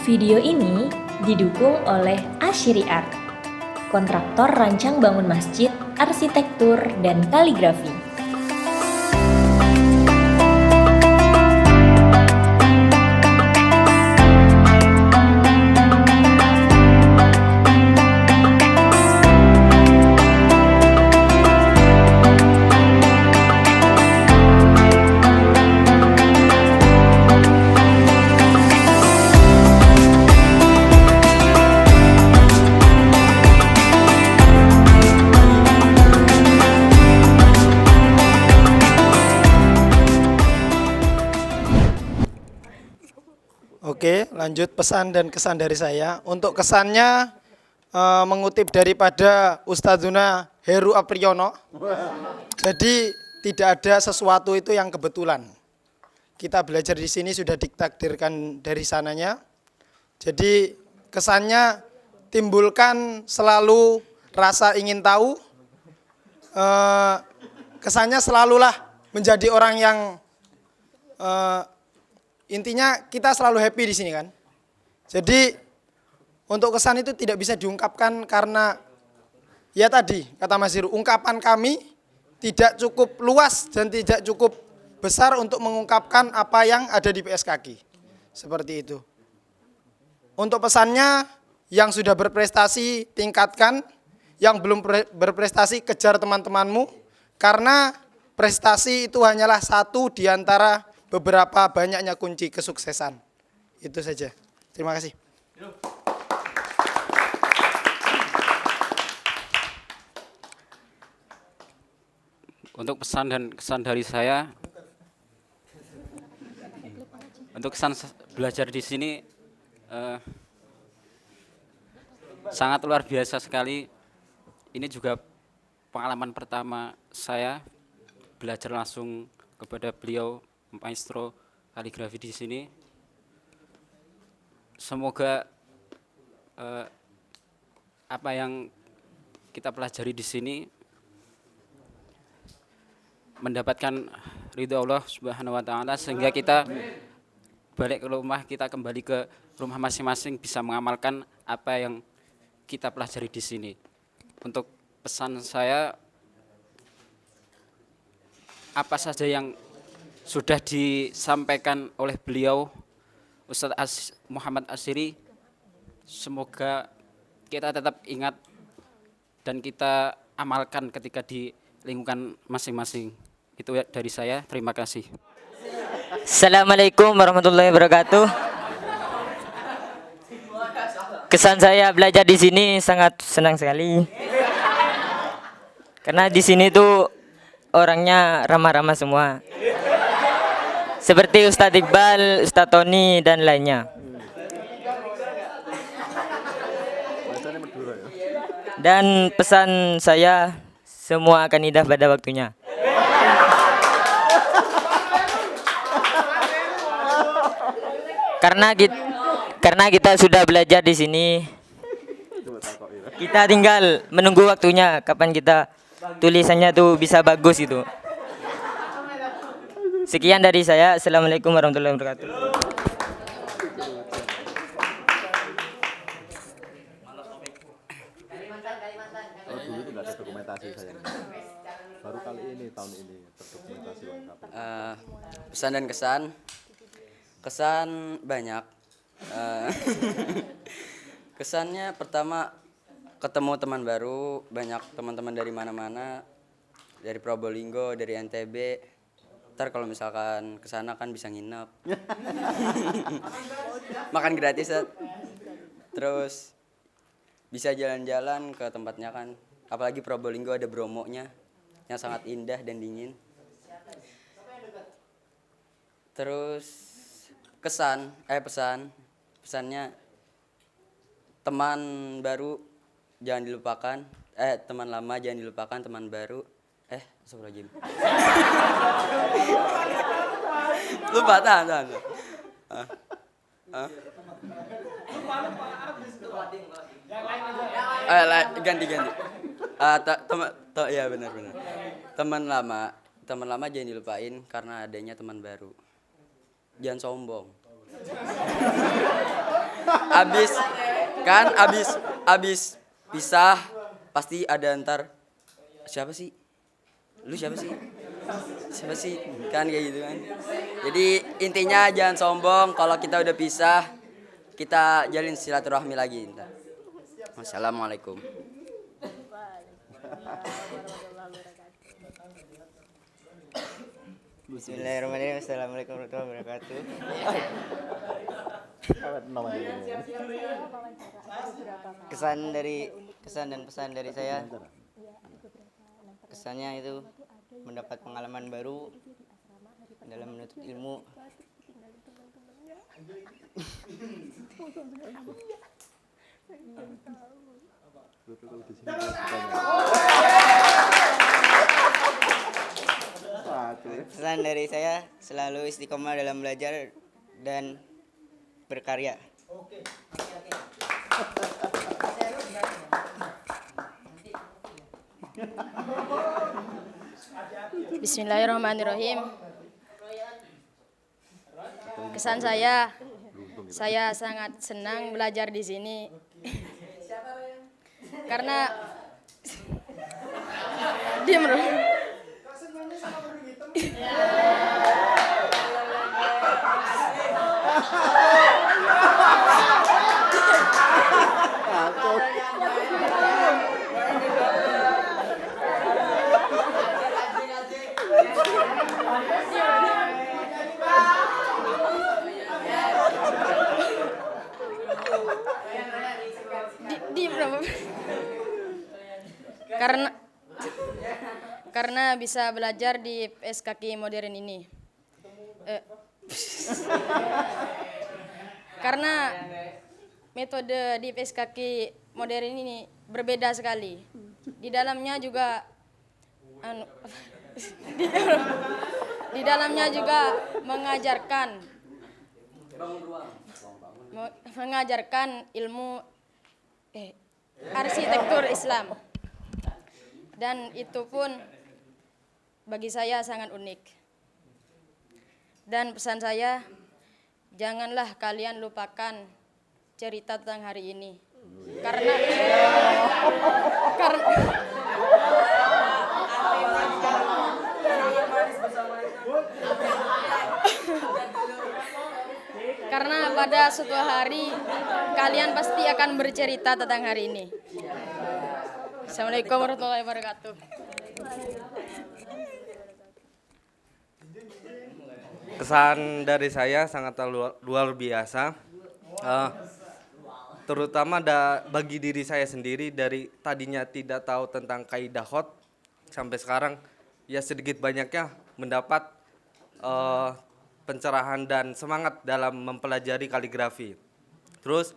Video ini didukung oleh Ashiri Art, kontraktor rancang bangun masjid, arsitektur, dan kaligrafi. Oke, lanjut pesan dan kesan dari saya. Untuk kesannya mengutip daripada Ustadzuna Heru Apriyono. Jadi tidak ada sesuatu itu yang kebetulan. Kita belajar di sini sudah ditakdirkan dari sananya. Jadi kesannya timbulkan selalu rasa ingin tahu. Kesannya selalulah menjadi orang yang intinya kita selalu happy di sini kan. Jadi untuk kesan itu tidak bisa diungkapkan karena ya tadi kata Mas Hiru, ungkapan kami tidak cukup luas dan tidak cukup besar untuk mengungkapkan apa yang ada di PS Kaki. Seperti itu. Untuk pesannya, yang sudah berprestasi tingkatkan, yang belum berprestasi kejar teman-temanmu, karena prestasi itu hanyalah satu di antara beberapa banyaknya kunci kesuksesan. Itu saja. Terima kasih. Untuk pesan dan kesan dari saya, untuk kesan belajar di sini sangat luar biasa sekali. Ini juga pengalaman pertama saya belajar langsung kepada beliau, maestro kaligrafi di sini. Semoga apa yang kita pelajari di sini mendapatkan ridho Allah Subhanahu wa taala, sehingga kita balik ke rumah, kita kembali ke rumah masing-masing bisa mengamalkan apa yang kita pelajari di sini. Untuk pesan saya, apa saja yang sudah disampaikan oleh beliau Ustadz Muhammad Ashiri, semoga kita tetap ingat dan kita amalkan ketika di lingkungan masing-masing. Itu dari saya, terima kasih. Assalamualaikum warahmatullahi wabarakatuh. Kesan saya belajar di sini sangat senang sekali. Karena di sini tuh orangnya ramah-ramah semua. Seperti Ustadz Iqbal, Ustadz Tony, dan lainnya. Dan pesan saya, semua akan indah pada waktunya. Karena kita sudah belajar di sini, kita tinggal menunggu waktunya kapan kita tulisannya tuh bisa bagus itu. Sekian dari saya. Assalamualaikum warahmatullahi wabarakatuh. Dulu itu nggak ada dokumentasi saya. Baru kali ini tahun ini terdokumentasi lengkap. Pesan dan kesan. Kesan banyak. Kesannya pertama, ketemu teman baru, banyak teman-teman dari mana-mana, dari Probolinggo, dari NTB. Ntar kalau misalkan kesana kan bisa nginep, makan gratis. Terus bisa jalan-jalan ke tempatnya kan, apalagi Probolinggo ada Bromonya yang sangat indah dan dingin. Terus pesannya, teman baru jangan dilupakan, teman lama jangan dilupakan, teman baru astagfirullahaladzim. Lupa, tahan. Ganti. Ya benar. Teman lama jangan dilupain karena adanya teman baru. Jangan sombong. abis kan abis pisah pasti ada ntar siapa sih kan kayak gitu kan. Jadi intinya jangan sombong, kalau kita udah pisah kita jalin silaturahmi lagi ntar. Wassalamualaikum. Bismillahirrahmanirrahim. Assalamualaikum warahmatullahi wabarakatuh. Kesan dan pesan dari saya. Kesannya itu mendapat pengalaman baru dalam menuntut ilmu. Pesan dari saya selalu istiqomah dalam belajar dan berkarya. Bismillahirrahmanirrahim. Kesan saya sangat senang belajar di sini. Karena diam bro. Karena bisa belajar di PSKK modern ini. Karena metode di PSKK modern ini berbeda sekali. Di dalamnya juga mengajarkan ilmu arsitektur Islam. Dan itu pun bagi saya sangat unik. Dan pesan saya, janganlah kalian lupakan cerita tentang hari ini. Karena pada suatu hari kalian pasti akan bercerita tentang hari ini. Assalamualaikum warahmatullahi wabarakatuh. Kesan dari saya sangat luar biasa, terutama bagi diri saya sendiri. Dari tadinya tidak tahu tentang kaidah khot, sampai sekarang ya sedikit banyaknya mendapat pencerahan dan semangat dalam mempelajari kaligrafi. Terus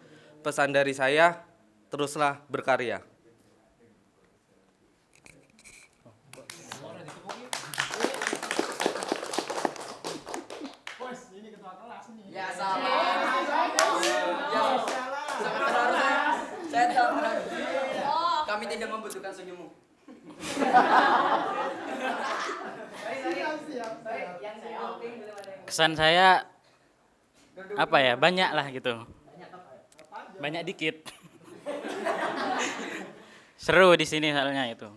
pesan dari saya, teruslah berkarya. Kami tidak membutuhkan senyummu. Kesan saya apa ya, banyak lah gitu, banyak dikit. Seru di sini soalnya itu.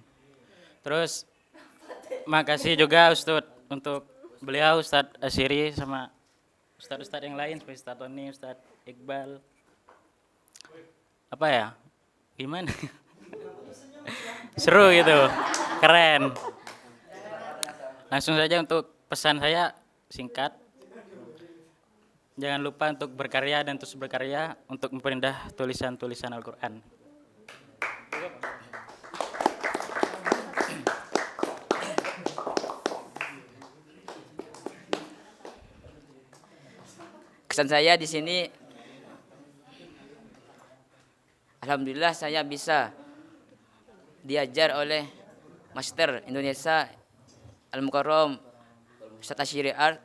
Terus makasih juga Ustadz untuk beliau, Ustadz Asyiri, sama Ustadz yang lain seperti Ustadz Tony, Ustadz Iqbal. Apa ya, gimana? Seru gitu, keren. Langsung saja untuk pesan saya singkat. Jangan lupa untuk berkarya dan terus berkarya untuk memperindah tulisan-tulisan Al-Quran. Kesan saya di sini, alhamdulillah saya bisa diajar oleh Master Indonesia Al-Mukarram Ustadz Asyiri Art.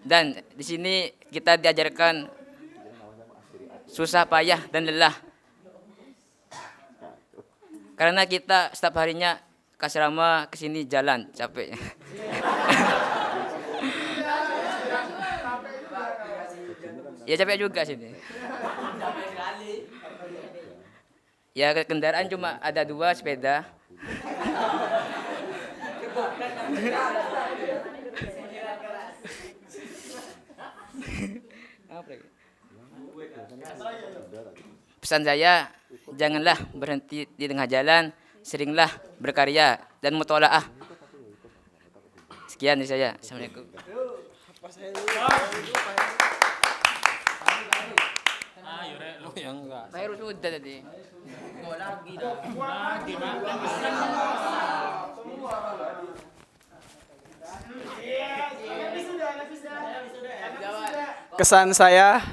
Dan di sini kita diajarkan susah payah dan lelah. Karena kita setiap harinya ke asrama ke sini jalan capek. Ya capek juga sini. Ya kendaraan cuma ada 2 sepeda. Pesan saya, janganlah berhenti di tengah jalan, seringlah berkarya dan mutolaah. Sekian dari saya. Assalamualaikum. Pak Heru sudah tadi. Kesan saya,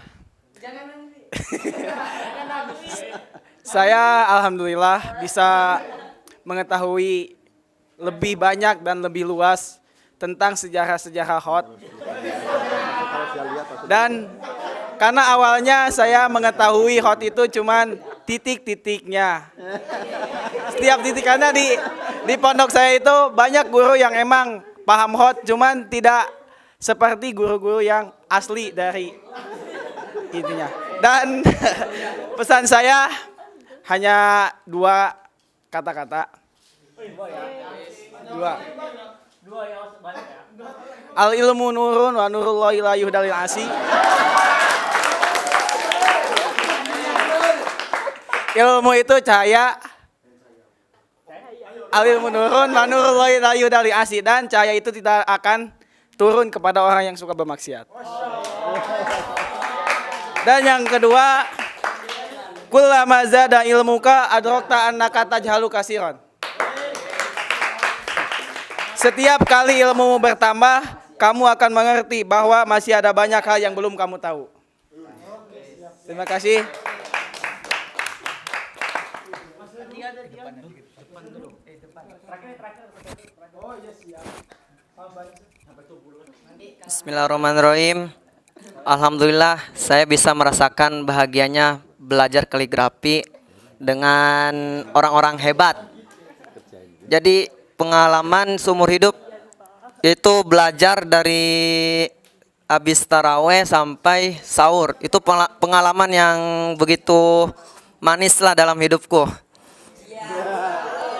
saya alhamdulillah bisa mengetahui lebih banyak dan lebih luas tentang sejarah-sejarah HOT. Dan karena awalnya saya mengetahui HOT itu cuman titik-titiknya. Setiap titik, karena di pondok saya itu banyak guru yang emang paham HOT, cuman tidak seperti guru-guru yang asli dari intinya. Dan pesan saya hanya 2 kata-kata. 2. Al ilmu nurun wa nurullahi la yuhdalil asi. Ilmu itu cahaya. Al ilmu nurun wa nurullahi la yuhdalil asi, dan cahaya itu tidak akan turun kepada orang yang suka bermaksiat. Dan yang kedua, kullama zada ilmuka adrakta annaka tajhalu katsiran. Setiap kali ilmu bertambah, kamu akan mengerti bahwa masih ada banyak hal yang belum kamu tahu. Terima kasih. Bismillahirrahmanirrahim. Alhamdulillah saya bisa merasakan bahagianya belajar kaligrafi dengan orang-orang hebat. Jadi pengalaman seumur hidup itu belajar dari habis taraweh sampai sahur. Itu pengalaman yang begitu manis lah dalam hidupku.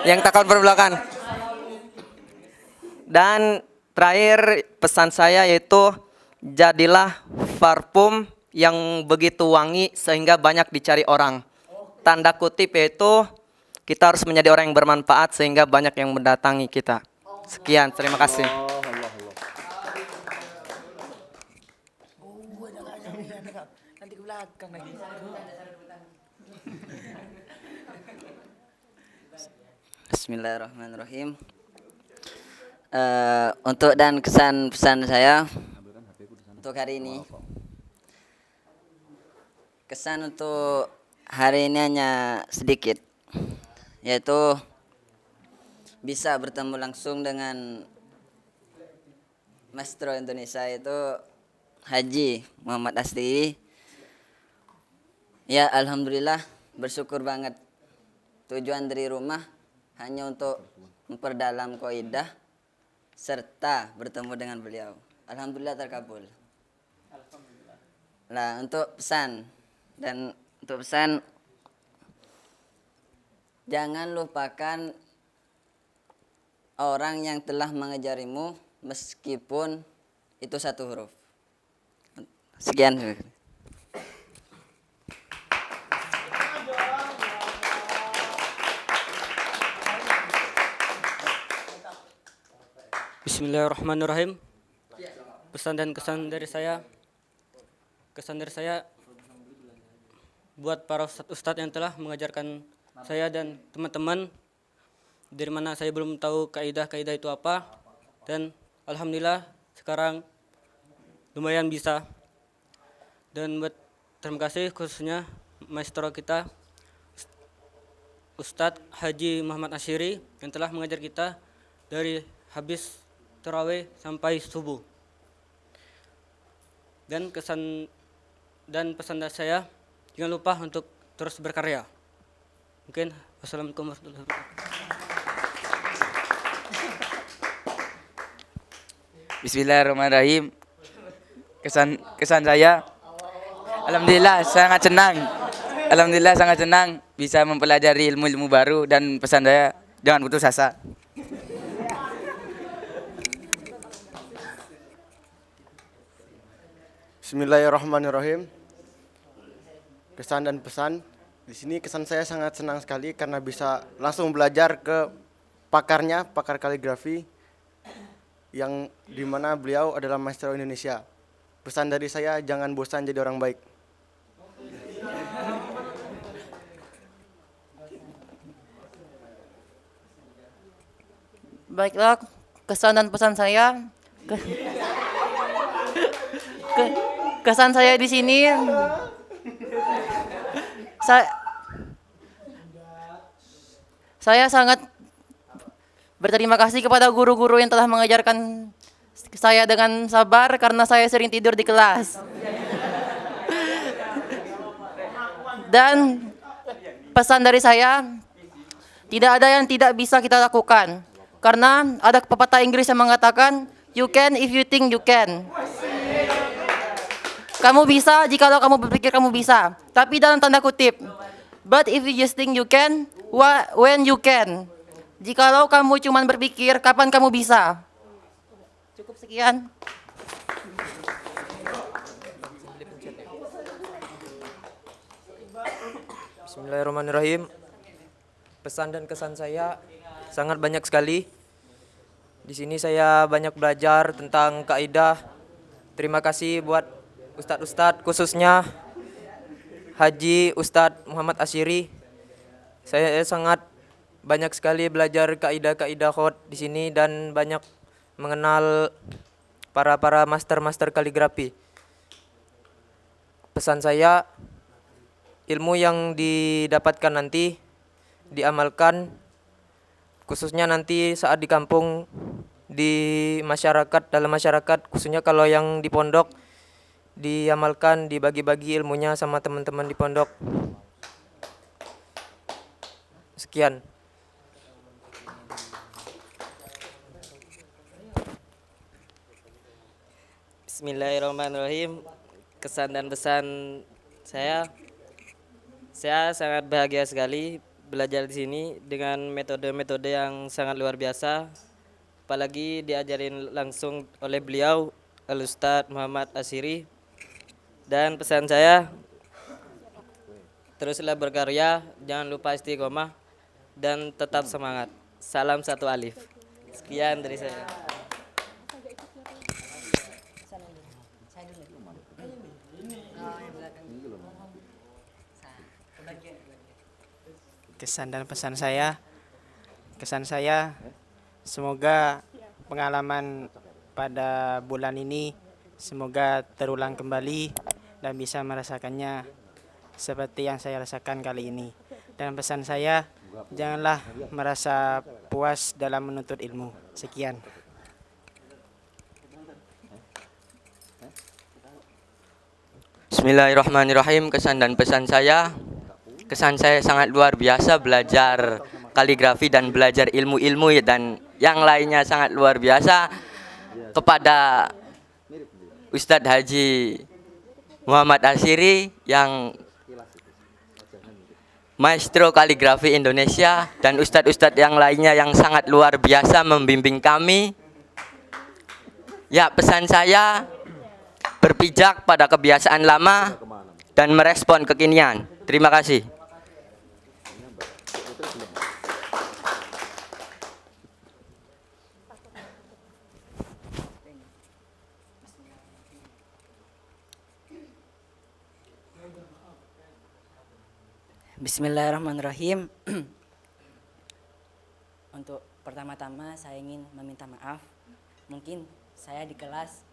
Yang tak akan berbelakang. Dan terakhir pesan saya yaitu jadilah parfum yang begitu wangi sehingga banyak dicari orang. Tanda kutip yaitu kita harus menjadi orang yang bermanfaat sehingga banyak yang mendatangi kita. Sekian, terima kasih. Bismillahirrahmanirrahim. Untuk dan kesan pesan saya untuk hari ini, kesan untuk hari ini hanya sedikit, yaitu bisa bertemu langsung dengan Maestro Indonesia itu Haji Muhammad Asri. Ya alhamdulillah, bersyukur banget. Tujuan dari rumah hanya untuk memperdalam kaidah serta bertemu dengan beliau. Alhamdulillah terkabul. Nah, untuk pesan jangan lupakan orang yang telah mengajarimu meskipun itu 1 huruf. Sekian. Bismillahirrahmanirrahim. Pesan dan kesan dari saya buat para ustadz yang telah mengajarkan saya dan teman-teman, dari mana saya belum tahu kaidah-kaidah itu apa, dan alhamdulillah sekarang lumayan bisa. Dan terima kasih khususnya maestro kita Ustadz Haji Muhammad Asyiri yang telah mengajar kita dari habis tarawih sampai subuh. Dan pesan dari saya, jangan lupa untuk terus berkarya. Mungkin wassalamualaikum warahmatullahi wabarakatuh. Bismillahirrahmanirrahim. Kesan saya, alhamdulillah sangat senang. Alhamdulillah sangat senang bisa mempelajari ilmu-ilmu baru, dan pesan saya jangan putus asa. Bismillahirrahmanirrahim. Kesan dan pesan. Di sini kesan saya sangat senang sekali karena bisa langsung belajar ke pakarnya, pakar kaligrafi, yang dimana beliau adalah maestro Indonesia. Pesan dari saya, jangan bosan jadi orang baik. Baiklah, kesan dan pesan saya. Kesan saya di sini, saya sangat berterima kasih kepada guru-guru yang telah mengajarkan saya dengan sabar karena saya sering tidur di kelas. Dan pesan dari saya, tidak ada yang tidak bisa kita lakukan. Karena ada pepatah Inggris yang mengatakan, you can if you think you can. Kamu bisa jikalau kamu berpikir kamu bisa. Tapi dalam tanda kutip. But if you just think you can, when you can. Jikalau kamu cuma berpikir, kapan kamu bisa? Cukup sekian. Bismillahirrahmanirrahim. Pesan dan kesan saya sangat banyak sekali. Di sini saya banyak belajar tentang kaidah. Terima kasih buat ustadz-ustadz, khususnya Haji Ustadz Muhammad Asyiri. Saya sangat banyak sekali belajar kaidah-kaidah khot di sini dan banyak mengenal para master kaligrafi. Pesan saya, ilmu yang didapatkan nanti diamalkan, khususnya nanti saat di kampung, di masyarakat, dalam masyarakat, khususnya kalau yang di pondok, diamalkan, dibagi-bagi ilmunya sama teman-teman di pondok. Sekian. Bismillahirrahmanirrahim. Kesan dan pesan saya sangat bahagia sekali belajar di sini dengan metode-metode yang sangat luar biasa. Apalagi diajarin langsung oleh beliau, Al-Ustadz Muhammad Asyiri. Dan pesan saya, teruslah berkarya, jangan lupa istiqomah, dan tetap semangat. Salam satu alif. Sekian dari saya. Kesan dan pesan saya, semoga pengalaman pada bulan ini semoga terulang kembali dan bisa merasakannya seperti yang saya rasakan kali ini. Dan pesan saya, janganlah merasa puas dalam menuntut ilmu. Sekian. Bismillahirrahmanirrahim. Kesan dan pesan saya sangat luar biasa belajar kaligrafi dan belajar ilmu-ilmu dan yang lainnya sangat luar biasa kepada Ustadz Haji Muhammad Asyiri yang maestro kaligrafi Indonesia, dan ustadz-ustadz yang lainnya yang sangat luar biasa membimbing kami. Ya, pesan saya berpijak pada kebiasaan lama dan merespon kekinian. Terima kasih. Bismillahirrahmanirrahim. Untuk pertama-tama saya ingin meminta maaf. Mungkin saya di kelas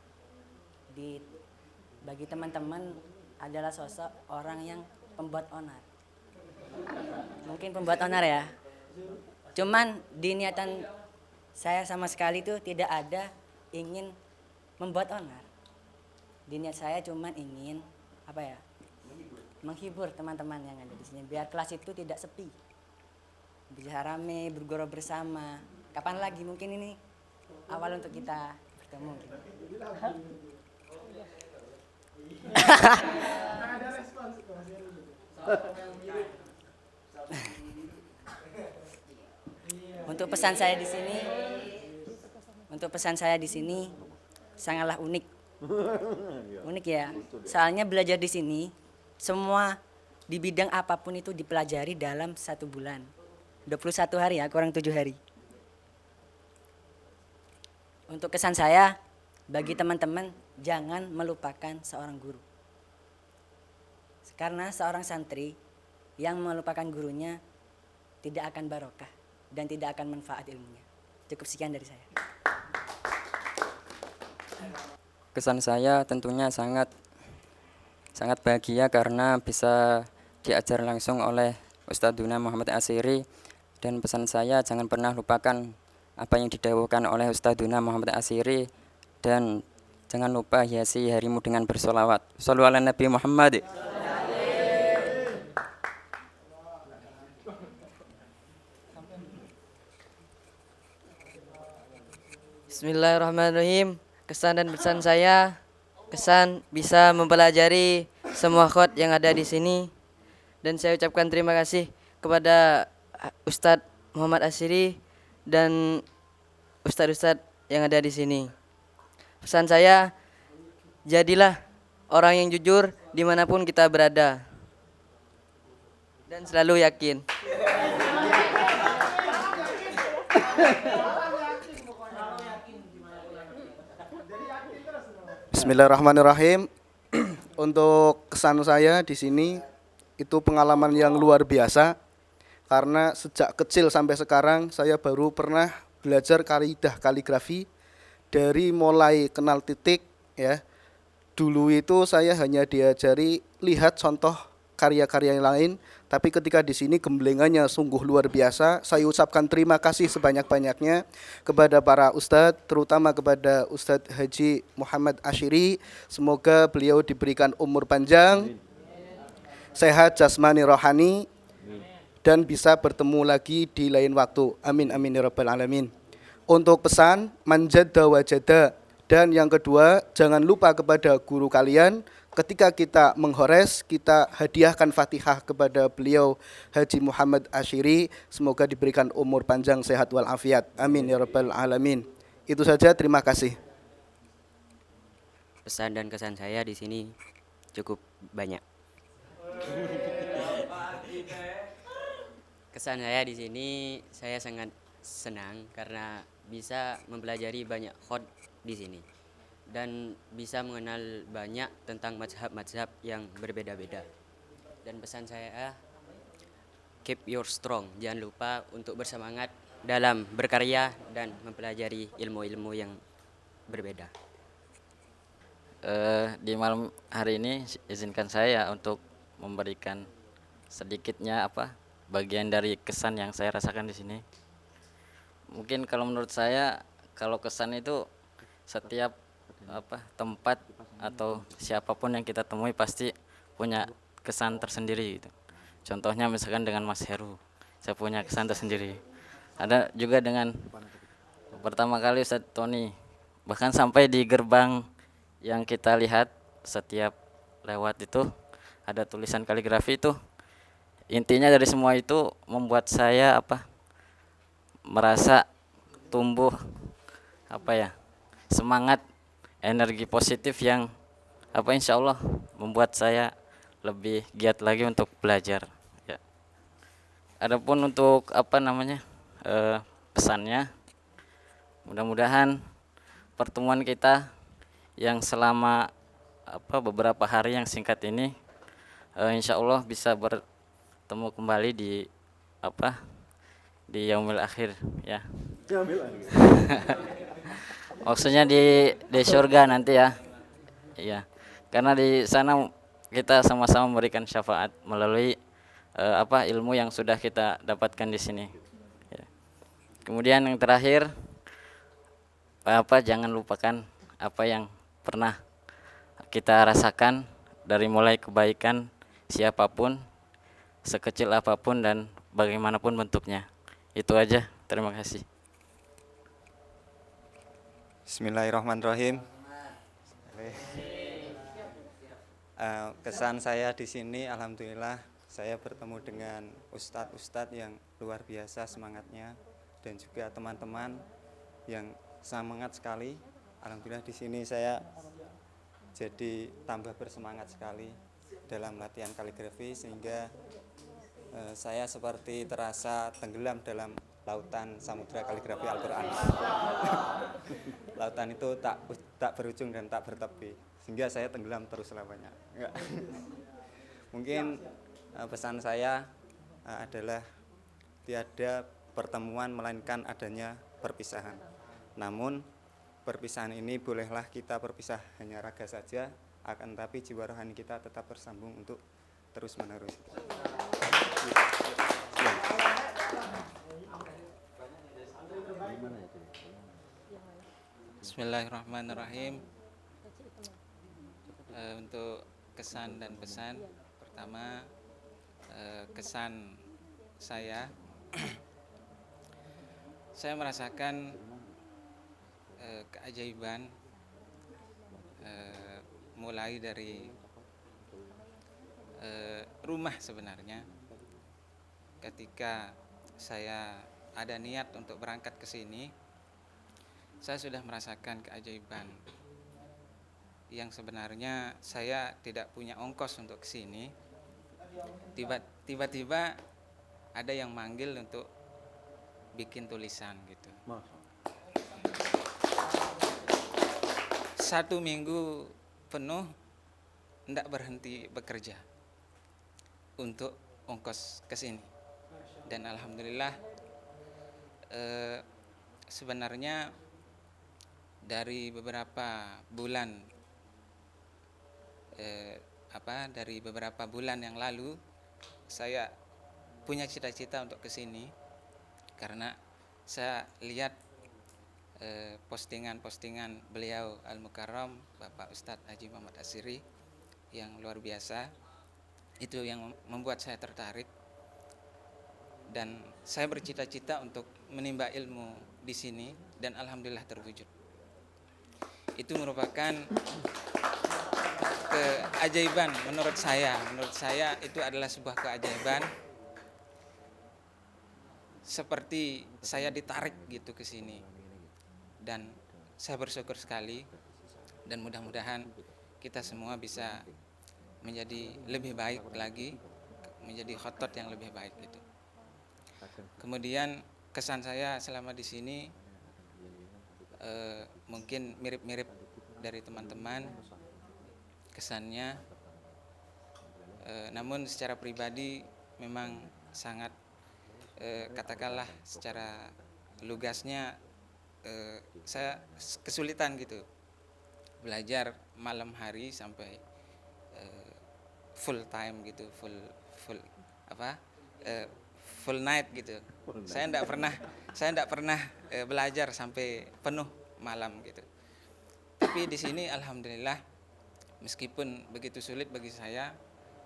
bagi teman-teman adalah sosok orang yang pembuat onar. Mungkin pembuat onar ya. Cuman di niatan saya sama sekali tuh tidak ada ingin membuat onar. Niat saya cuman ingin apa ya? Menghibur teman-teman yang ada di sini biar kelas itu tidak sepi. Bisa rame, bergurau bersama. Kapan lagi mungkin ini awal untuk kita bertemu. Untuk pesan saya di sini sangatlah unik. Unik ya. Soalnya belajar di sini semua di bidang apapun itu dipelajari dalam 1 bulan. 21 hari ya, kurang 7 hari. Untuk kesan saya bagi teman-teman, jangan melupakan seorang guru. Karena seorang santri yang melupakan gurunya tidak akan barokah dan tidak akan manfaat ilmunya. Cukup sekian dari saya. Kesan saya tentunya sangat bahagia karena bisa diajar langsung oleh Ustadz Duna Muhammad Asyiri, dan pesan saya jangan pernah lupakan apa yang didawuhkan oleh Ustadz Duna Muhammad Asyiri, dan jangan lupa hiasi harimu dengan bersolawat. Shallu ala Nabi Muhammad. Bismillahirrahmanirrahim. Kesan dan pesan saya, kesan bisa mempelajari semua khot yang ada di sini, dan saya ucapkan terima kasih kepada Ustadz Muhammad Asyiri dan ustadz-ustadz yang ada di sini. Pesan saya, jadilah orang yang jujur dimanapun kita berada dan selalu yakin. Bismillahirrahmanirrahim. Untuk kesan saya di sini itu pengalaman yang luar biasa karena sejak kecil sampai sekarang saya baru pernah belajar kaidah kaligrafi dari mulai kenal titik ya. Dulu itu saya hanya diajari lihat contoh karya-karya yang lain, tapi ketika di sini gemblengannya sungguh luar biasa. Saya ucapkan terima kasih sebanyak-banyaknya kepada para ustadz, terutama kepada Ustadz Haji Muhammad Asyiri. Semoga beliau diberikan umur panjang, sehat jasmani rohani, dan bisa bertemu lagi di lain waktu. Amin amin ya rabbal alamin. Untuk pesan, manjadda wajada. Dan yang kedua, jangan lupa kepada guru kalian. Ketika kita menghores, kita hadiahkan Fatihah kepada beliau Haji Muhammad Asyiri. Semoga diberikan umur panjang, sehat walafiat. Amin ya rabbal alamin. Itu saja, terima kasih. Pesan dan kesan saya di sini cukup banyak. Kesan saya di sini, saya sangat senang karena bisa mempelajari banyak khot di sini dan bisa mengenal banyak tentang mazhab-mazhab yang berbeda-beda. Dan pesan saya, keep your strong, jangan lupa untuk bersemangat dalam berkarya dan mempelajari ilmu-ilmu yang berbeda. Di malam hari ini izinkan saya untuk memberikan sedikitnya bagian dari kesan yang saya rasakan di sini. Mungkin kalau menurut saya, kalau kesan itu setiap tempat atau siapapun yang kita temui pasti punya kesan tersendiri gitu. Contohnya misalkan dengan Mas Heru, saya punya kesan tersendiri. Ada juga dengan pertama kali Ustadz Tony, bahkan sampai di gerbang yang kita lihat setiap lewat itu ada tulisan kaligrafi itu. Intinya dari semua itu membuat saya merasa tumbuh semangat, energi positif yang insya Allah membuat saya lebih giat lagi untuk belajar ya. Adapun untuk pesannya, mudah-mudahan pertemuan kita yang selama beberapa hari yang singkat ini insya Allah bisa bertemu kembali di yaumil akhir ya. Maksudnya di surga nanti ya. Iya. Karena di sana kita sama-sama memberikan syafaat melalui ilmu yang sudah kita dapatkan di sini. Ya. Kemudian yang terakhir, jangan lupakan apa yang pernah kita rasakan dari mulai kebaikan siapapun, sekecil apapun dan bagaimanapun bentuknya. Itu aja, terima kasih. Bismillahirrahmanirrahim. Kesan saya di sini, alhamdulillah saya bertemu dengan ustadz-ustadz yang luar biasa semangatnya dan juga teman-teman yang semangat sekali. Alhamdulillah di sini saya jadi tambah bersemangat sekali dalam latihan kaligrafi sehingga saya seperti terasa tenggelam dalam lautan samudra kaligrafi Al-Quran. Lautan itu tak berujung dan tak bertepi, sehingga saya tenggelam terus lamanya. Mungkin pesan saya adalah tiada pertemuan melainkan adanya perpisahan. Namun perpisahan ini bolehlah kita berpisah hanya raga saja, akan tapi jiwa rohani kita tetap bersambung untuk terus menerus. Bismillahirrahmanirrahim. Untuk kesan dan pesan, pertama kesan saya saya merasakan keajaiban mulai dari rumah sebenarnya. Ketika saya ada niat untuk berangkat ke sini, saya sudah merasakan keajaiban yang sebenarnya saya tidak punya ongkos untuk ke sini. Tiba-tiba ada yang manggil untuk bikin tulisan gitu. 1 minggu penuh tidak berhenti bekerja untuk ongkos ke sini. Dan alhamdulillah sebenarnya dari beberapa bulan yang lalu saya punya cita-cita untuk ke sini karena saya lihat postingan-postingan beliau Al-Mukarram Bapak Ustadz Haji Muhammad Asyiri yang luar biasa. Itu yang membuat saya tertarik dan saya bercita-cita untuk menimba ilmu di sini dan alhamdulillah terwujud. Itu merupakan keajaiban menurut saya. Menurut saya itu adalah sebuah keajaiban. Seperti saya ditarik gitu ke sini. Dan saya bersyukur sekali dan mudah-mudahan kita semua bisa menjadi lebih baik lagi, menjadi khotot yang lebih baik gitu. Kemudian kesan saya selama di sini mungkin mirip-mirip dari teman-teman kesannya, namun secara pribadi memang sangat katakanlah secara lugasnya saya kesulitan gitu belajar malam hari sampai full time gitu, full night gitu. Saya tidak pernah belajar sampai penuh malam gitu. Tapi di sini alhamdulillah meskipun begitu sulit bagi saya,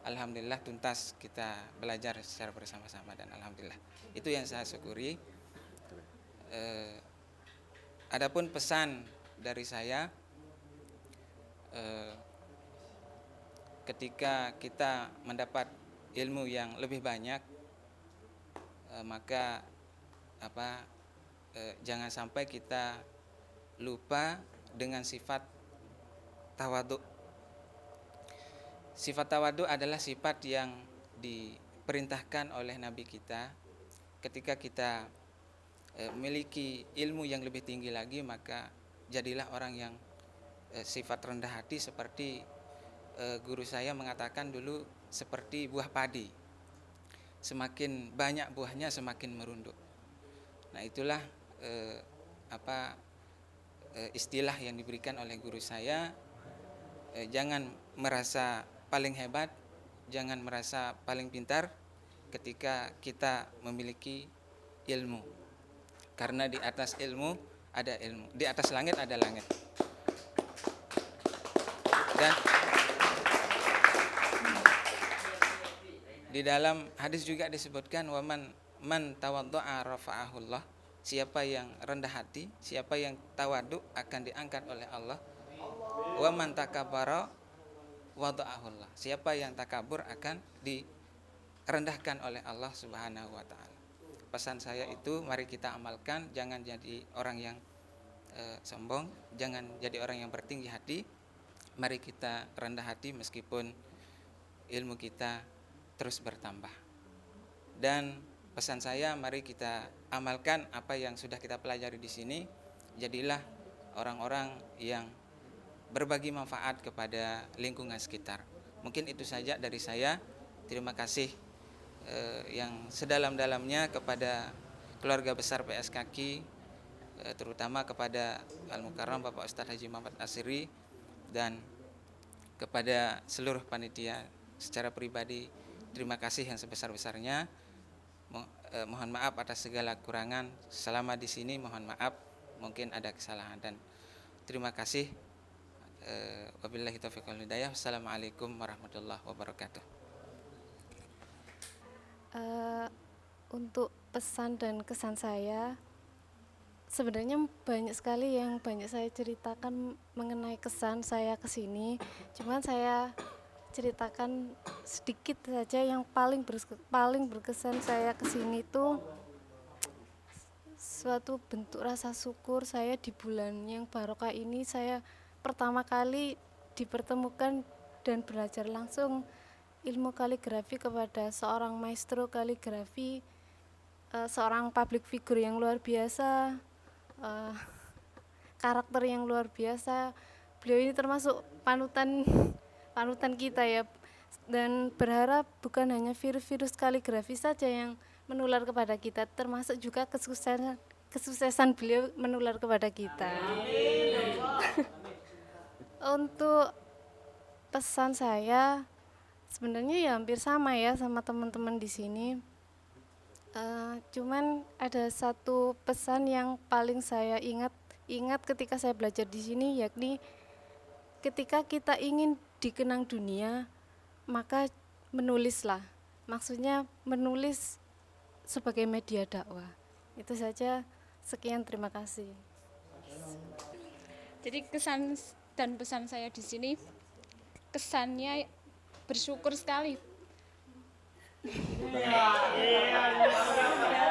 alhamdulillah tuntas kita belajar secara bersama-sama dan alhamdulillah itu yang saya syukuri. Adapun pesan dari saya, ketika kita mendapat ilmu yang lebih banyak, maka jangan sampai kita lupa dengan sifat tawadhu. Sifat tawadhu adalah sifat yang diperintahkan oleh Nabi kita. Ketika kita memiliki ilmu yang lebih tinggi lagi, maka jadilah orang yang sifat rendah hati seperti guru saya mengatakan dulu seperti buah padi. Semakin banyak buahnya semakin merunduk. Nah, itulah istilah yang diberikan oleh guru saya. Jangan merasa paling hebat, jangan merasa paling pintar ketika kita memiliki ilmu. Karena di atas ilmu ada ilmu, di atas langit ada langit. Dan di dalam hadis juga disebutkan man tawaddu'a rafa'ahullah, siapa yang rendah hati, siapa yang tawadhu akan diangkat oleh Allah. Wa man takabbara wada'ahullah, siapa yang takabur akan direndahkan oleh Allah Subhanahu wa taala. Pesan saya itu mari kita amalkan, jangan jadi orang yang sombong, jangan jadi orang yang bertinggi hati. Mari kita rendah hati meskipun ilmu kita terus bertambah. Dan pesan saya, mari kita amalkan apa yang sudah kita pelajari di sini. Jadilah orang-orang yang berbagi manfaat kepada lingkungan sekitar. Mungkin itu saja dari saya. Terima kasih yang sedalam-dalamnya kepada keluarga besar PSKQ, terutama kepada Al-Mukarram Bapak Ustadz Haji Muhammad Asiri, dan kepada seluruh panitia secara pribadi. Terima kasih yang sebesar-besarnya. Mohon maaf atas segala kurangan. Selama di sini mohon maaf mungkin ada kesalahan, dan terima kasih. Wabillahi taufiq wal hidayah. Wassalamualaikum warahmatullahi wabarakatuh. Untuk pesan dan kesan saya, sebenarnya banyak sekali yang banyak saya ceritakan mengenai kesan saya ke sini. Cuman saya ceritakan sedikit saja yang paling berkesan saya ke sini itu suatu bentuk rasa syukur saya di bulan yang barokah ini. Saya pertama kali dipertemukan dan belajar langsung ilmu kaligrafi kepada seorang maestro kaligrafi, seorang public figure yang luar biasa, karakter yang luar biasa. Beliau ini termasuk panutan kita ya, dan berharap bukan hanya virus kaligrafi saja yang menular kepada kita, termasuk juga kesuksesan beliau menular kepada kita. Untuk pesan saya sebenarnya ya hampir sama ya sama teman-teman di sini. Cuman ada satu pesan yang paling saya ingat ketika saya belajar di sini, yakni ketika kita ingin dikenang dunia, maka menulislah. Maksudnya menulis sebagai media dakwah. Itu saja. Sekian, terima kasih. Jadi kesan dan pesan saya di sini, kesannya bersyukur sekali.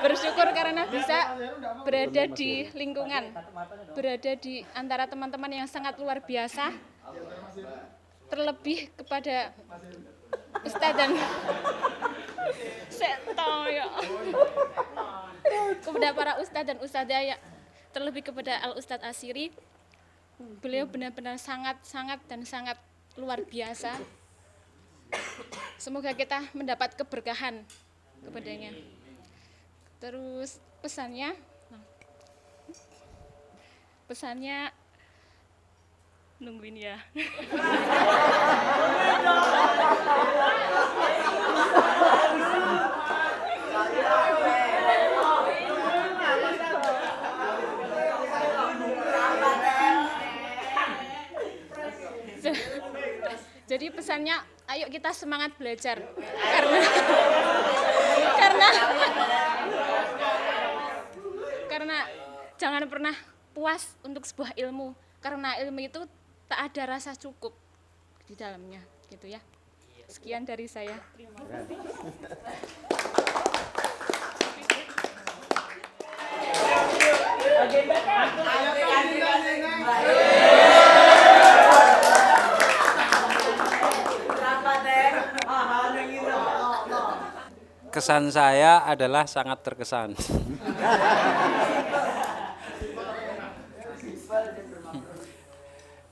Bersyukur karena bisa berada di lingkungan, berada di antara teman-teman yang sangat luar biasa. Terlebih kepada Ustadz dan kepada para Ustadz dan Ustadzah, ya, terlebih kepada Al Ustadz Asiri. Beliau benar-benar sangat luar biasa. Semoga kita mendapat keberkahan kepadanya. Terus pesannya nungguin ya. Jadi pesannya, ayo kita semangat belajar karena jangan pernah puas untuk sebuah ilmu, karena ilmu itu tak ada rasa cukup di dalamnya, gitu ya. Sekian dari saya. Terima kasih. Kesan saya adalah sangat terkesan.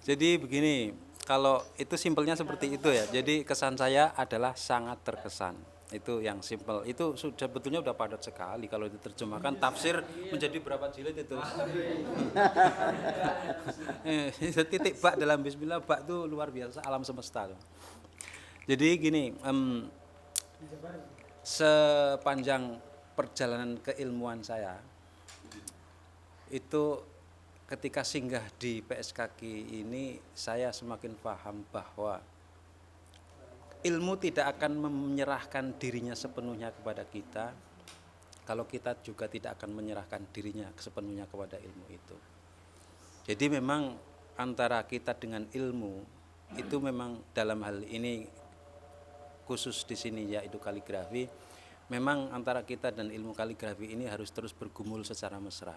Jadi begini, kalau itu simpelnya seperti itu ya. Jadi kesan saya adalah sangat terkesan. Itu yang simpel. Itu sudah sebetulnya udah padat sekali kalau diterjemahkan. Tafsir menjadi berapa jilid itu? Titik bak dalam bismillah, bak itu luar biasa, alam semesta. Jadi gini, sepanjang perjalanan keilmuan saya itu ketika singgah di PSKG ini saya semakin paham bahwa ilmu tidak akan menyerahkan dirinya sepenuhnya kepada kita kalau kita juga tidak akan menyerahkan dirinya sepenuhnya kepada ilmu itu. Jadi memang antara kita dengan ilmu itu memang dalam hal ini khusus di sini yaitu kaligrafi, memang antara kita dan ilmu kaligrafi ini harus terus bergumul secara mesra.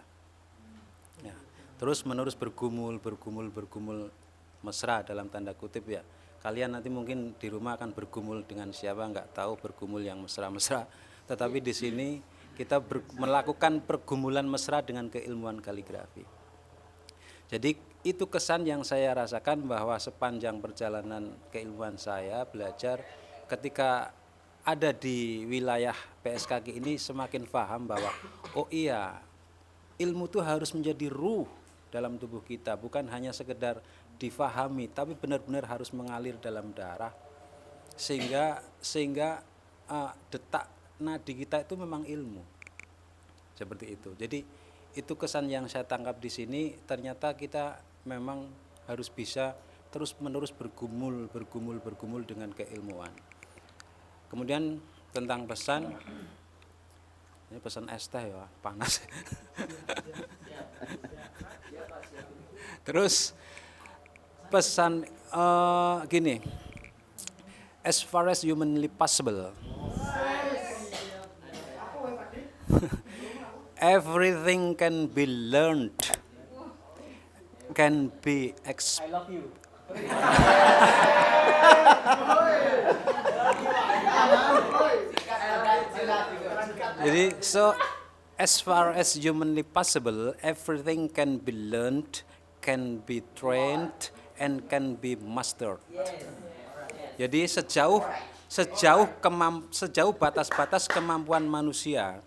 Ya, terus menerus bergumul mesra dalam tanda kutip ya. Kalian nanti mungkin di rumah akan bergumul dengan siapa nggak tahu, bergumul yang mesra-mesra. Tetapi di sini kita melakukan pergumulan mesra dengan keilmuan kaligrafi. Jadi itu kesan yang saya rasakan bahwa sepanjang perjalanan keilmuan saya belajar ketika ada di wilayah PSKG ini semakin paham bahwa oh iya, ilmu itu harus menjadi ruh dalam tubuh kita, bukan hanya sekedar difahami, tapi benar-benar harus mengalir dalam darah sehingga detak nadi kita itu memang ilmu. Seperti itu. Jadi itu kesan yang saya tangkap di sini, ternyata kita memang harus bisa terus-menerus bergumul dengan keilmuan. Kemudian tentang pesan, ini pesan es teh ya, panas. Terus pesan gini, as far as humanly possible, everything can be learned, can be I love you. Jadi so as far as humanly possible, everything can be learned, can be trained, and can be mastered. Jadi sejauh batas-batas kemampuan manusia,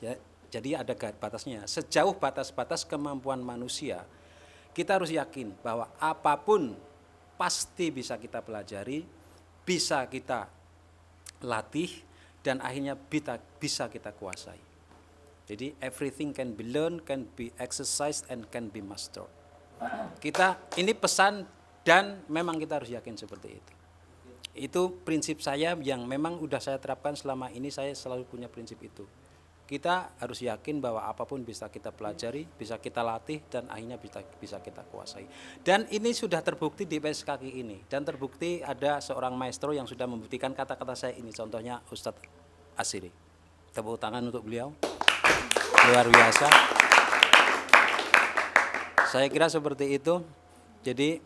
ya, jadi ada batasnya. Sejauh batas-batas kemampuan manusia, kita harus yakin bahwa apapun pasti bisa kita pelajari, bisa kita latih, dan akhirnya bisa kita kuasai. Jadi everything can be learned, can be exercised, and can be mastered. Ini pesan dan memang kita harus yakin seperti itu. Itu prinsip saya yang memang udah saya terapkan selama ini, saya selalu punya prinsip itu. Kita harus yakin bahwa apapun bisa kita pelajari, bisa kita latih, dan akhirnya bisa kita kuasai. Dan ini sudah terbukti di PSKG ini. Dan terbukti ada seorang maestro yang sudah membuktikan kata-kata saya ini. Contohnya Ustadz Asiri. Tepuk tangan untuk beliau. Luar biasa. Saya kira seperti itu. Jadi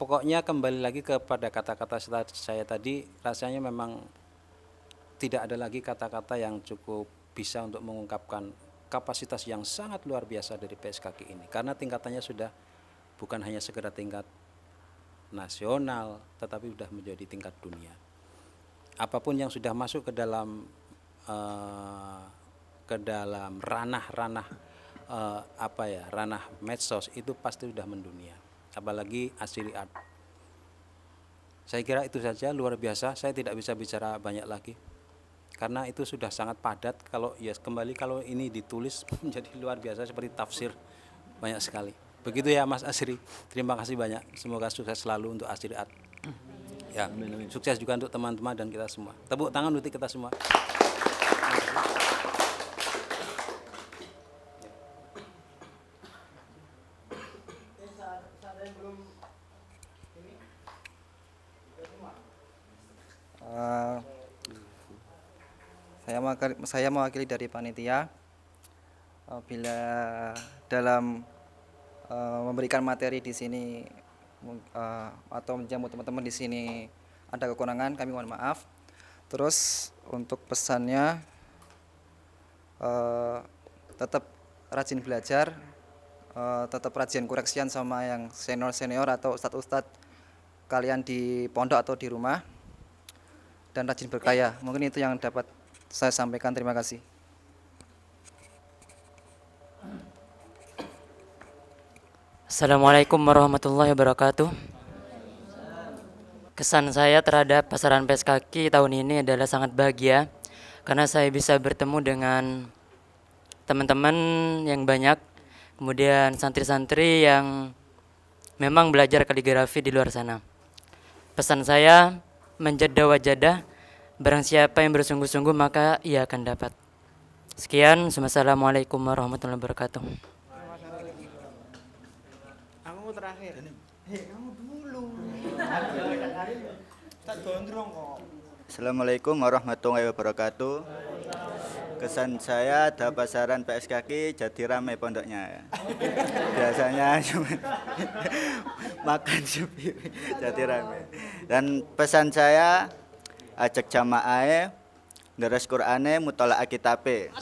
pokoknya kembali lagi kepada kata-kata saya tadi, rasanya memang tidak ada lagi kata-kata yang cukup bisa untuk mengungkapkan kapasitas yang sangat luar biasa dari PSKG ini. Karena tingkatannya sudah bukan hanya sekedar tingkat nasional, tetapi sudah menjadi tingkat dunia. Apapun yang sudah masuk ke dalam ranah ranah medsos itu pasti sudah mendunia, apalagi Asiri Art. Saya kira itu saja, luar biasa. Saya tidak bisa bicara banyak lagi karena itu sudah sangat padat. Kalau ini ditulis menjadi luar biasa seperti tafsir, banyak sekali. Begitu ya Mas Asri, terima kasih banyak. Semoga sukses selalu untuk Asiri Art. Ya, sukses juga untuk teman-teman dan kita semua. Tepuk tangan untuk kita semua. Saya mewakili dari panitia. Bila dalam memberikan materi di sini atau menjamu teman-teman di sini ada kekurangan, kami mohon maaf. Terus untuk pesannya, tetap rajin belajar, tetap rajin koreksian sama yang senior-senior atau ustadz-ustadz kalian di pondok atau di rumah, dan rajin berkarya. Mungkin itu yang dapat saya sampaikan. Terima kasih. Assalamualaikum warahmatullahi wabarakatuh. Kesan saya terhadap pasaran PSKG tahun ini adalah sangat bahagia karena saya bisa bertemu dengan teman-teman yang banyak, kemudian santri-santri yang memang belajar kaligrafi di luar sana. Pesan saya, menjada wajadah, barang siapa yang bersungguh-sungguh maka ia akan dapat. Sekian, wassalamualaikum warahmatullahi wabarakatuh. Aku terakhir. Kamu dulu. Tak gondrong kok. Assalamualaikum warahmatullahi wabarakatuh. Kesan saya ada pasaran PS kaki jadi ramai pondoknya. Biasanya cuma makan sepi jadi ramai. Dan pesan saya ajak jamaah deres Qur'ane mutolaah kitabe.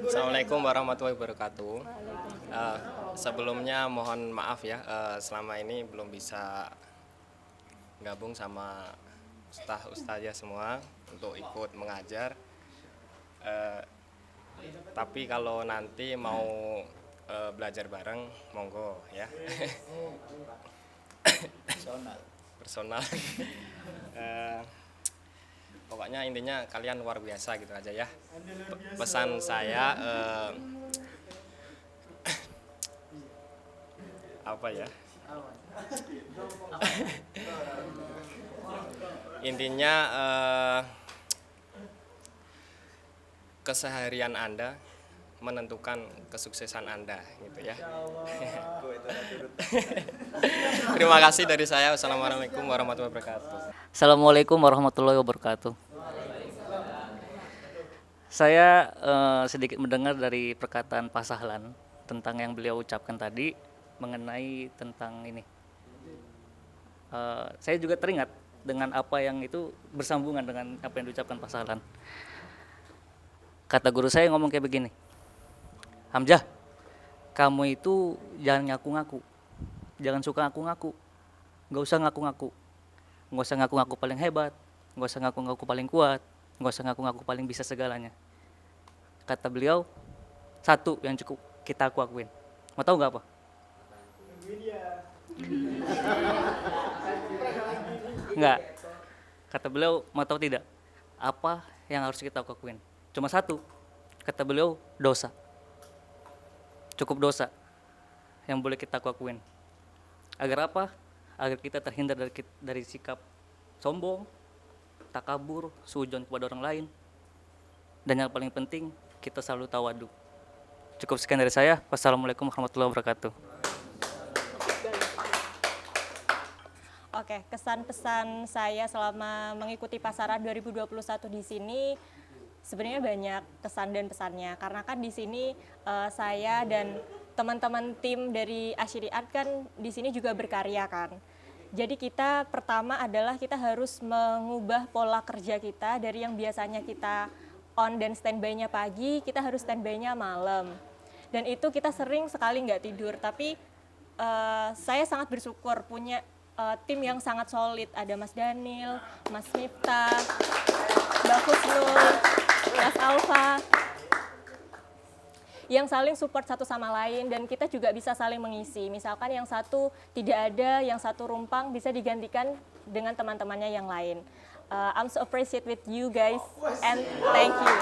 Assalamualaikum warahmatullahi wabarakatuh. Sebelumnya mohon maaf ya, selama ini belum bisa gabung sama ustazah semua untuk ikut mengajar. Tapi kalau nanti mau belajar bareng, monggo ya. Personal. Pokoknya intinya kalian luar biasa gitu aja ya. Pesan saya apa ya? Intinya keseharian Anda menentukan kesuksesan Anda gitu ya. Terima kasih dari saya. Wassalamualaikum warahmatullahi wabarakatuh. Assalamualaikum warahmatullahi wabarakatuh. Saya sedikit mendengar dari perkataan Pak Sahlan tentang yang beliau ucapkan tadi mengenai tentang ini. Saya juga teringat dengan apa yang itu bersambungan dengan apa yang diucapkan Pak Sahlan. Kata guru saya ngomong kayak begini, Hamzah, kamu itu jangan ngaku-ngaku, jangan suka ngaku-ngaku, nggak usah ngaku-ngaku, nggak usah ngaku-ngaku paling hebat, nggak usah ngaku-ngaku paling kuat, nggak usah ngaku-ngaku paling bisa segalanya. Kata beliau, satu yang cukup kita akuin. Mau tahu nggak apa? Enggak. Kata beliau, mau tahu tidak? Apa yang harus kita akuin? Cuma satu. Kata beliau, dosa. Cukup dosa yang boleh kita akuin. Agar apa? Agar kita terhindar dari sikap sombong, takabur, suudzon kepada orang lain. Dan yang paling penting, kita selalu tawadu. Cukup sekian dari saya. Wassalamualaikum warahmatullahi wabarakatuh. Oke, kesan-pesan saya selama mengikuti pasaran 2021 di sini sebenarnya banyak kesan dan pesannya. Karena kan di sini saya dan teman-teman tim dari Asyiriat kan di sini juga berkarya kan. Jadi kita pertama adalah kita harus mengubah pola kerja kita dari yang biasanya kita on dan standby-nya pagi, kita harus standby-nya malam. Dan itu kita sering sekali nggak tidur. Tapi saya sangat bersyukur punya tim yang sangat solid. Ada Mas Daniel, Mas Miftah, Mbak Husnul, Mas Alfa, yang saling support satu sama lain dan kita juga bisa saling mengisi. Misalkan yang satu tidak ada, yang satu rumpang bisa digantikan dengan teman-temannya yang lain. I'm so appreciate with you guys and thank you.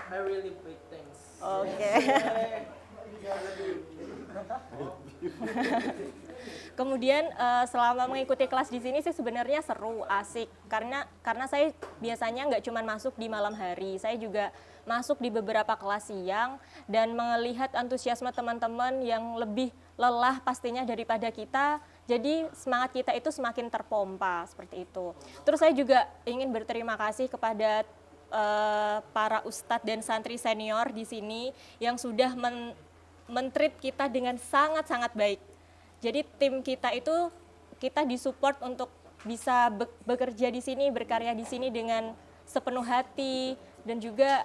I really big thanks. Oke. Kemudian selama mengikuti kelas di sini sih sebenarnya seru, asik karena saya biasanya nggak cuma masuk di malam hari, saya juga masuk di beberapa kelas siang dan melihat antusiasme teman-teman yang lebih lelah pastinya daripada kita, jadi semangat kita itu semakin terpompa seperti itu. Terus saya juga ingin berterima kasih kepada para ustadz dan santri senior di sini yang sudah men-treat kita dengan sangat-sangat baik. Jadi tim kita itu kita disupport untuk bisa bekerja di sini, berkarya di sini dengan sepenuh hati dan juga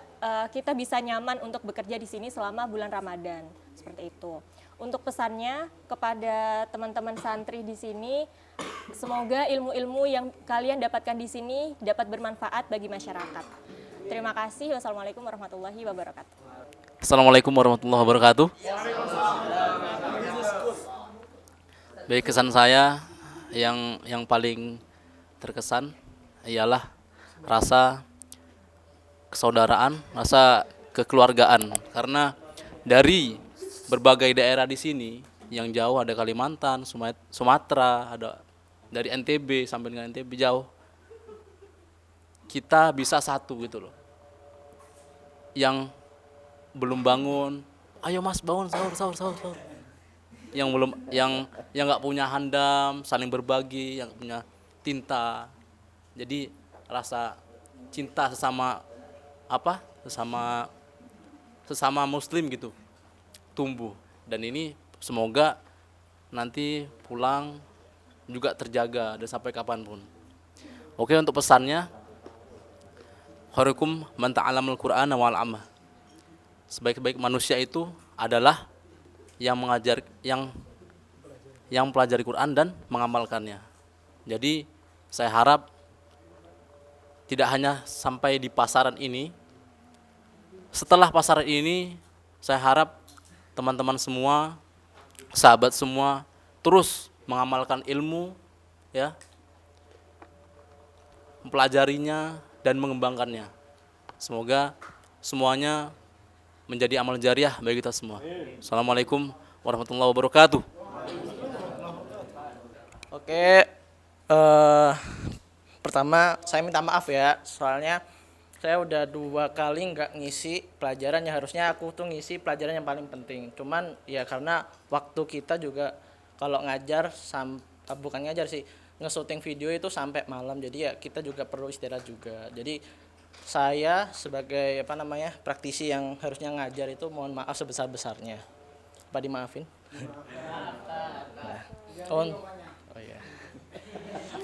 kita bisa nyaman untuk bekerja di sini selama bulan Ramadan, seperti itu. Untuk pesannya kepada teman-teman santri di sini, semoga ilmu-ilmu yang kalian dapatkan di sini dapat bermanfaat bagi masyarakat. Terima kasih. Wassalamualaikum warahmatullahi wabarakatuh. Assalamualaikum warahmatullahi wabarakatuh. Baik, kesan saya yang paling terkesan ialah rasa kesaudaraan, rasa kekeluargaan. Karena dari berbagai daerah di sini, yang jauh ada Kalimantan, Sumatera, ada dari NTB sampai dengan NTB jauh. Kita bisa satu gitu loh. Yang belum bangun, ayo mas bangun sahur. Yang belum, yang nggak punya handam, saling berbagi, yang punya tinta. Jadi rasa cinta sesama sesama muslim gitu tumbuh, dan ini semoga nanti pulang juga terjaga dan sampai kapanpun. Oke, untuk pesannya, khairukum man ta'allamul Qur'ana wal 'allama. Sebaik-baik manusia itu adalah yang mengajar, yang mempelajari Quran dan mengamalkannya. Jadi saya harap tidak hanya sampai di pasaran ini. Setelah pasaran ini, saya harap teman-teman semua, sahabat semua, terus mengamalkan ilmu, ya, mempelajarinya dan mengembangkannya. Semoga semuanya menjadi amal jariah bagi kita semua. Assalamualaikum warahmatullahi wabarakatuh. Oke, pertama saya minta maaf ya, soalnya saya udah 2 kali nggak ngisi pelajaran yang harusnya aku tuh ngisi pelajaran yang paling penting. Cuman ya karena waktu kita juga kalau ngajar bukan ngajar sih, nge-shooting video itu sampai malam, jadi ya kita juga perlu istirahat juga. Jadi saya sebagai praktisi yang harusnya ngajar itu mohon maaf sebesar-besarnya. Apa dimaafin? Nah,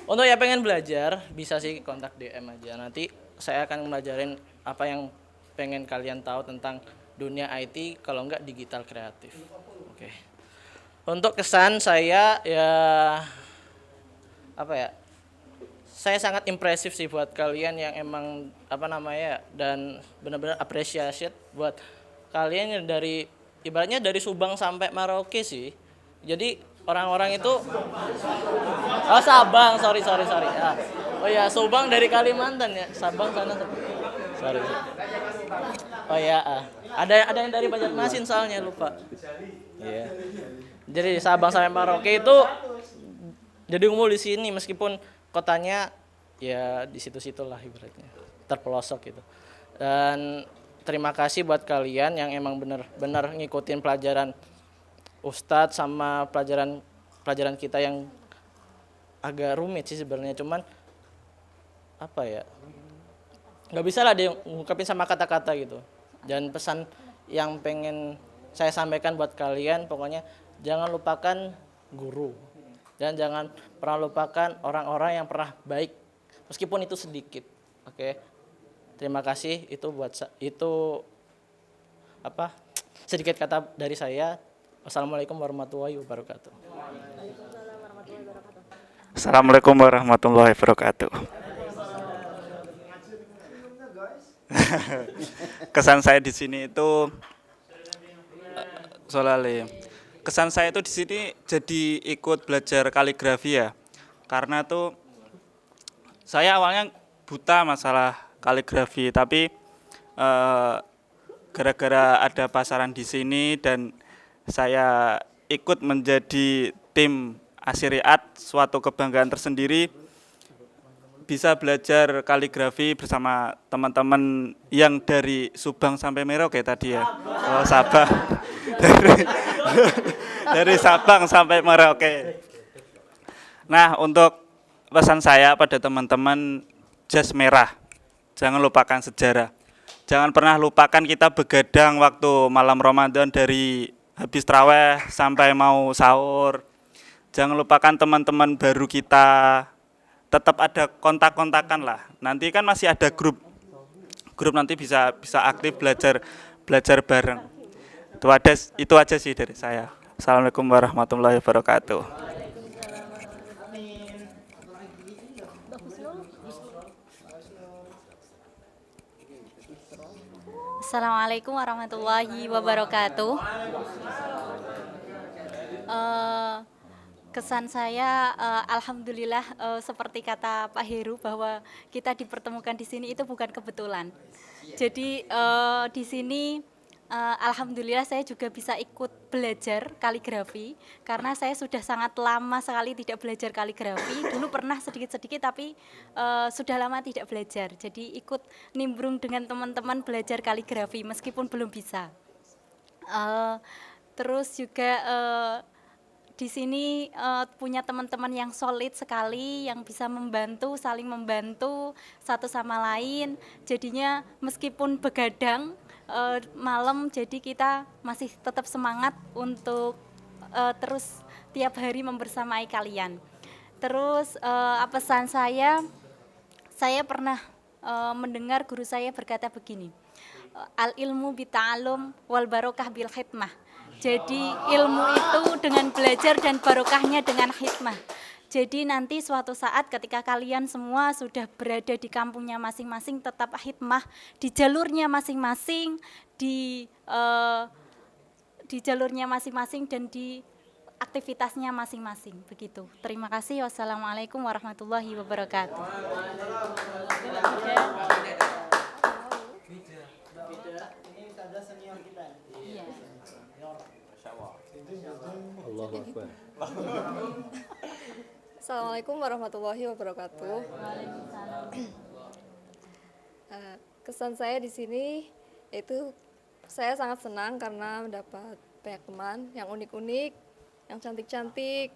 untuk yang pengen belajar bisa sih kontak DM aja. Nanti saya akan ngajarin apa yang pengen kalian tahu tentang dunia IT, kalau enggak digital kreatif. Oke. Untuk kesan saya ya saya sangat impresif sih buat kalian yang emang dan benar-benar appreciate buat kalian yang ibaratnya dari Subang sampai Merauke sih. Jadi orang-orang itu Sabang, sorry. Oh ya, Subang dari Kalimantan ya, Sabang sana. Sorry. Oh ya, ada yang dari Banjarmasin soalnya lupa. Iya. Jadi Sabang sampai Merauke itu jadi umum di sini, meskipun kotanya ya di situ-situlah ibaratnya, terpelosok gitu. Dan terima kasih buat kalian yang emang benar-benar ngikutin pelajaran Ustadz sama pelajaran kita yang agak rumit sih sebenarnya, cuman nggak bisa lah diungkapin sama kata-kata gitu. Dan pesan yang pengen saya sampaikan buat kalian, pokoknya jangan lupakan guru dan jangan pernah lupakan orang-orang yang pernah baik meskipun itu sedikit. Oke, terima kasih. Itu sedikit kata dari saya. Wassalamualaikum warahmatullahi wabarakatuh. Assalamualaikum warahmatullahi wabarakatuh. Kesan saya di sini itu kesan saya itu di sini jadi ikut belajar kaligrafi ya. Karena tuh saya awalnya buta masalah kaligrafi, tapi gara-gara ada pasaran di sini dan saya ikut menjadi tim Asyriat, suatu kebanggaan tersendiri bisa belajar kaligrafi bersama teman-teman yang dari Subang sampai Merauke tadi ya. Oh, Sabang. Dari Sabang sampai Merauke. Nah, untuk pesan saya pada teman-teman jas merah, jangan lupakan sejarah. Jangan pernah lupakan kita begadang waktu malam Ramadan dari habis traweh sampai mau sahur. Jangan lupakan teman-teman baru kita, tetap ada kontak-kontakan lah. Nanti kan masih ada grup nanti bisa aktif belajar bareng. Itu aja sih dari saya. Assalamualaikum warahmatullahi wabarakatuh. Assalamualaikum warahmatullahi wabarakatuh. Kesan saya, alhamdulillah, seperti kata Pak Heru bahwa kita dipertemukan di sini itu bukan kebetulan. Jadi di sini alhamdulillah saya juga bisa ikut belajar kaligrafi karena saya sudah sangat lama sekali tidak belajar kaligrafi. Dulu pernah sedikit-sedikit tapi sudah lama tidak belajar. Jadi ikut nimbrung dengan teman-teman belajar kaligrafi meskipun belum bisa. Terus juga di sini punya teman-teman yang solid sekali, yang bisa membantu, saling membantu satu sama lain. Jadinya meskipun begadang malam, jadi kita masih tetap semangat untuk terus tiap hari membersamai kalian. Terus pesan saya pernah mendengar guru saya berkata begini, al ilmu bita'alum wal barokah bil khidmah. Jadi ilmu itu dengan belajar dan barokahnya dengan hikmah. Jadi nanti suatu saat ketika kalian semua sudah berada di kampungnya masing-masing, tetap hikmah di jalurnya masing-masing, di jalurnya masing-masing dan di aktivitasnya masing-masing. Begitu. Terima kasih. Wassalamualaikum warahmatullahi wabarakatuh. Assalamualaikum warahmatullahi wabarakatuh. Kesan saya di sini itu saya sangat senang karena mendapat banyak teman yang unik-unik, yang cantik-cantik,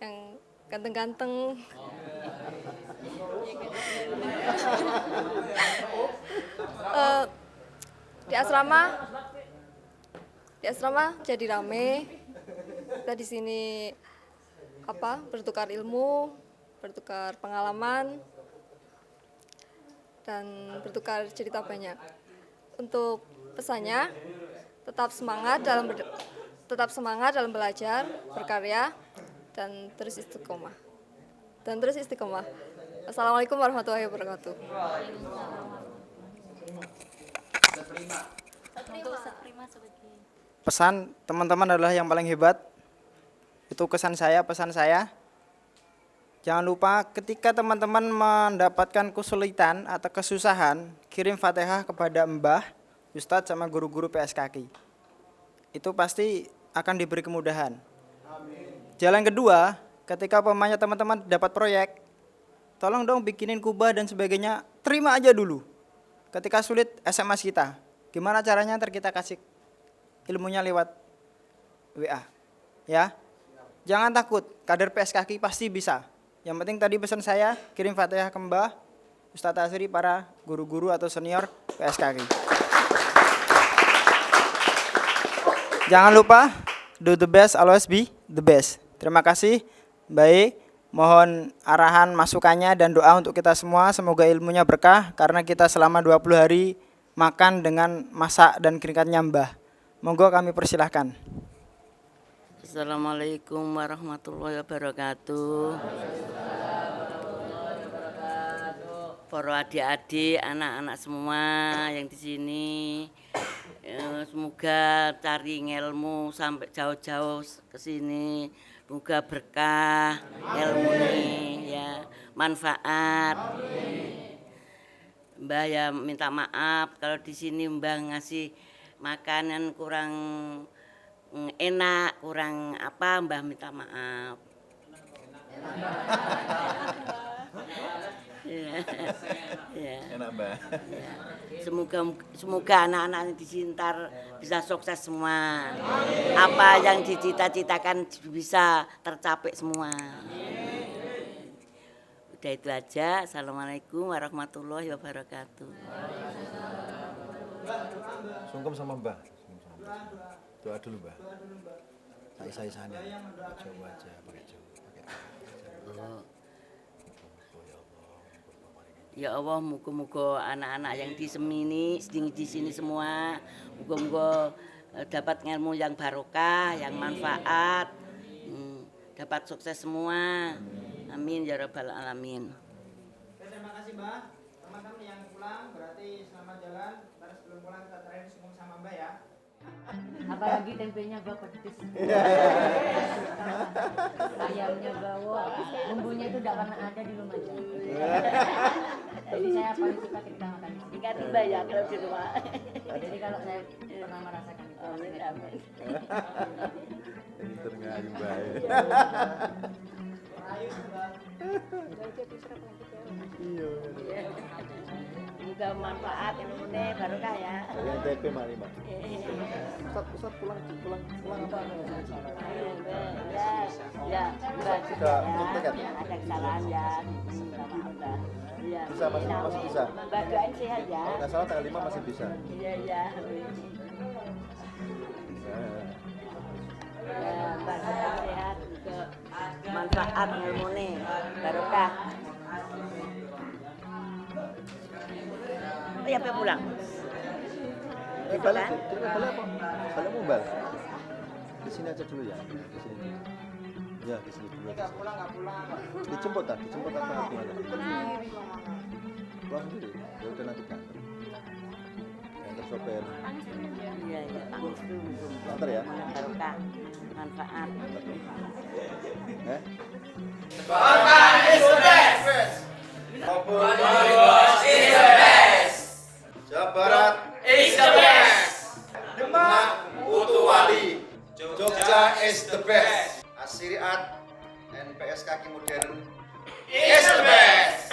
yang ganteng-ganteng. Di asrama jadi rame. Kita di sini bertukar ilmu, bertukar pengalaman, dan bertukar cerita banyak. Untuk pesannya, tetap semangat dalam belajar, berkarya, dan terus istiqomah. Assalamualaikum warahmatullahi wabarakatuh. Pesan teman-teman adalah yang paling hebat. Itu pesan saya. Jangan lupa ketika teman-teman mendapatkan kesulitan atau kesusahan, kirim Fatihah kepada Mbah, Ustadz sama guru-guru PSKK. Itu pasti akan diberi kemudahan. Jalan kedua, ketika pemainnya teman-teman dapat proyek, tolong dong bikinin kubah dan sebagainya, terima aja dulu. Ketika sulit SMS kita, gimana caranya ntar kita kasih ilmunya lewat WA. Ya. Jangan takut, kader PSKK pasti bisa. Yang penting tadi pesan saya, kirim Fatihah ke Mbah, Ustadz Asri, para guru-guru atau senior PSKK. Jangan lupa, do the best, always be the best. Terima kasih. Baik, mohon arahan, masukannya, dan doa untuk kita semua. Semoga ilmunya berkah, karena kita selama 20 hari makan dengan masak dan keringatnya Mbah. Monggo kami persilahkan. Assalamualaikum warahmatullahi wabarakatuh. Para adik-adik, anak-anak semua yang di sini, semoga cari ilmu sampai jauh-jauh ke sini. Semoga berkah ilmunya, ya, manfaat. Mbah ya minta maaf kalau di sini Mbah ngasih makanan kurang enak, kurang apa, Mbah minta maaf. Ya. Enak, Mbah. Ya. Semoga anak-anak di sini ntar bisa sukses semua. Apa yang dicita-citakan bisa tercapai semua. Udah itu aja. Assalamualaikum warahmatullahi wabarakatuh. Sungkem sama Mbah. Doa dulu, Mbah. Saya sana. Coba aja pakai coba. Ya Allah, muga-muga anak-anak yang di sini semua, muga-muga dapat ilmu yang barokah, yang manfaat, dapat sukses semua. Amin ya rabbal alamin. Terima kasih Mbah. Teman-teman yang pulang berarti selamat jalan. Ntar sebelum pulang kita terakhir sungguh sama Mbah ya. Apalagi tempenya gak pedes. Ayamnya bawa, bumbunya itu tidak pernah ada di rumah. Jadi saya paling suka kita makan di sini. Ikan rimba ya kalau di rumah. Jadi kalau saya pernah merasakan itu. Amin, amin. Pinter ngayu bae. Iya. Juga manfaat ilmunya barokah ya. Yang TP mari, Mbak. Ustaz pulang apa? Ya, enggak juga ya. Ada kesalahan ya. Maaf lah. Iya. Bisa masih bisa. Mbak doain sehat ya. Kalau nggak salah tanggal 5 masih bisa. Iya, iya. Ya, Mbak doain sehat juga manfaat ilmunya barokah. Oh, ya, sampai pulang. Balik apa? Balik mau balik. Di sini aja dulu ya. Di sini. Ya, di sini dulu. Enggak pulang. Dijemput apa gimana? Pulang sendiri. Ya udah nanti kan. Yang sopir. Iya, iya, tangis dulu. Antar ya. Barokah, manfaat. Barokah is the best. Barokah is the best. Jawa Barat Is the best. Demak Putu Wali Jogja is the best. Asiriat NPS Kaki Modern Is the best.